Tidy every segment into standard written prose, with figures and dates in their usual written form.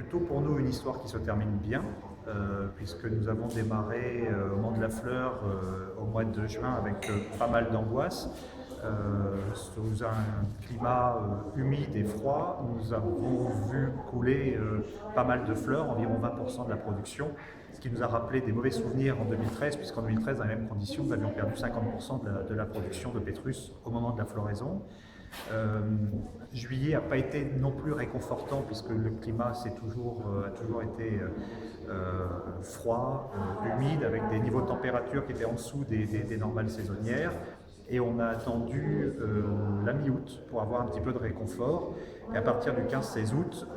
plutôt pour nous une histoire qui se termine bien, puisque nous avons démarré au moment de la fleur au mois de juin avec pas mal d'angoisse. Sous un climat humide et froid, nous avons vu couler pas mal de fleurs, environ 20% de la production, ce qui nous a rappelé des mauvais souvenirs en 2013, puisqu'en 2013, dans les mêmes conditions, nous avions perdu 50% de la production de pétrus au moment de la floraison. Juillet n'a pas été non plus réconfortant puisque le climat a toujours été froid, humide, avec des niveaux de température qui étaient en dessous des normales saisonnières. Et on a attendu la mi-août pour avoir un petit peu de réconfort. Et à partir du 15-16 août,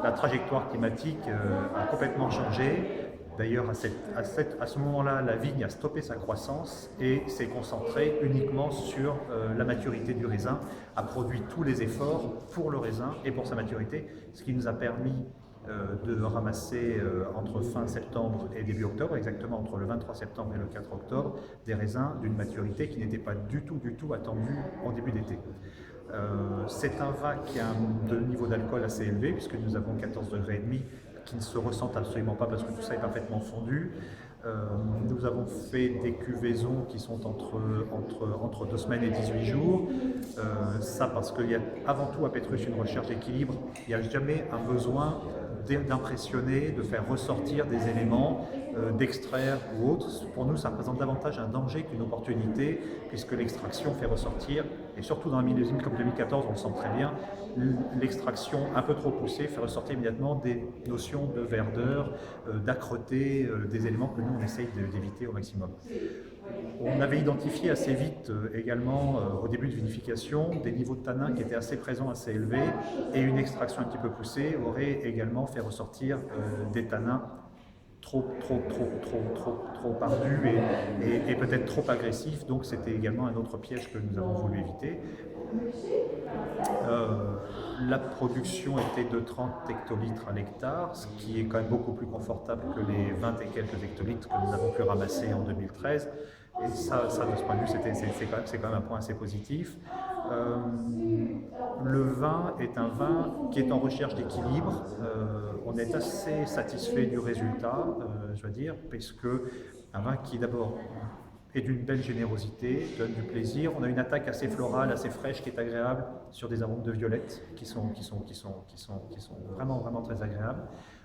la trajectoire climatique a complètement changé. D'ailleurs, à ce moment-là, la vigne a stoppé sa croissance et s'est concentrée uniquement sur la maturité du raisin, a produit tous les efforts pour le raisin et pour sa maturité, ce qui nous a permis de ramasser entre fin septembre et début octobre, exactement entre le 23 septembre et le 4 octobre, des raisins d'une maturité qui n'était pas du tout attendue en début d'été. C'est un vin qui a un niveau d'alcool assez élevé, puisque nous avons 14,5 degrés, qui ne se ressentent absolument pas parce que tout ça est parfaitement fondu. Nous avons fait des cuvaisons qui sont entre 2 semaines et 18 jours. Ça parce qu'il y a avant tout à Pétrus une recherche d'équilibre. Il n'y a jamais un besoin d'impressionner, de faire ressortir des éléments, d'extraire ou autre. Pour nous, ça représente davantage un danger qu'une opportunité, puisque l'extraction fait ressortir, et surtout dans un millésime comme 2014, on le sent très bien, l'extraction un peu trop poussée fait ressortir immédiatement des notions de verdeur, d'âcreté, des éléments que nous on essaye d'éviter au maximum. On avait identifié assez vite également au début de vinification des niveaux de tanin qui étaient assez présents, assez élevés, et une extraction un petit peu poussée aurait également fait ressortir des tanins trop ardus et peut-être trop agressifs, donc c'était également un autre piège que nous avons voulu éviter. La production était de 30 hectolitres à l'hectare, ce qui est quand même beaucoup plus confortable que les 20 et quelques hectolitres que nous avons pu ramasser en 2013. Et ça de ce point de vue, c'est quand même un point assez positif. Le vin est un vin qui est en recherche d'équilibre. On est assez satisfait du résultat, je dois dire, puisque un vin qui d'abord et d'une belle générosité, donne du plaisir. On a une attaque assez florale, assez fraîche, qui est agréable, sur des arômes de violette, qui sont vraiment très agréables.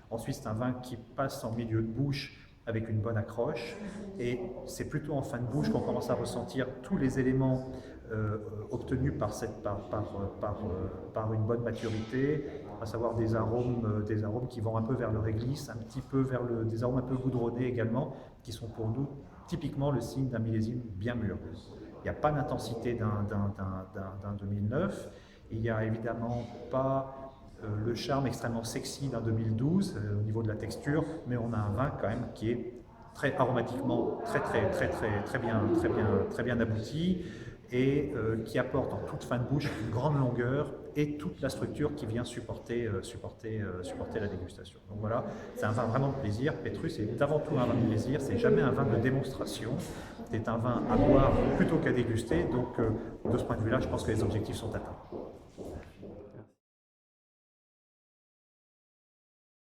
Ensuite, c'est un vin qui passe en milieu de bouche avec une bonne accroche, et c'est plutôt en fin de bouche qu'on commence à ressentir tous les éléments obtenus par une bonne maturité, à savoir des arômes qui vont un peu vers le réglisse, un petit peu vers des arômes un peu goudronnés également, qui sont pour nous typiquement le signe d'un millésime bien mûr. Il n'y a pas d'intensité d'un 2009, il n'y a évidemment pas le charme extrêmement sexy d'un 2012 au niveau de la texture, mais on a un vin quand même qui est très aromatiquement très bien abouti, et qui apporte en toute fin de bouche une grande longueur et toute la structure qui vient supporter la dégustation. Donc voilà, c'est un vin vraiment de plaisir. Pétrus est avant tout un vin de plaisir, c'est jamais un vin de démonstration, c'est un vin à boire plutôt qu'à déguster, donc de ce point de vue-là, je pense que les objectifs sont atteints.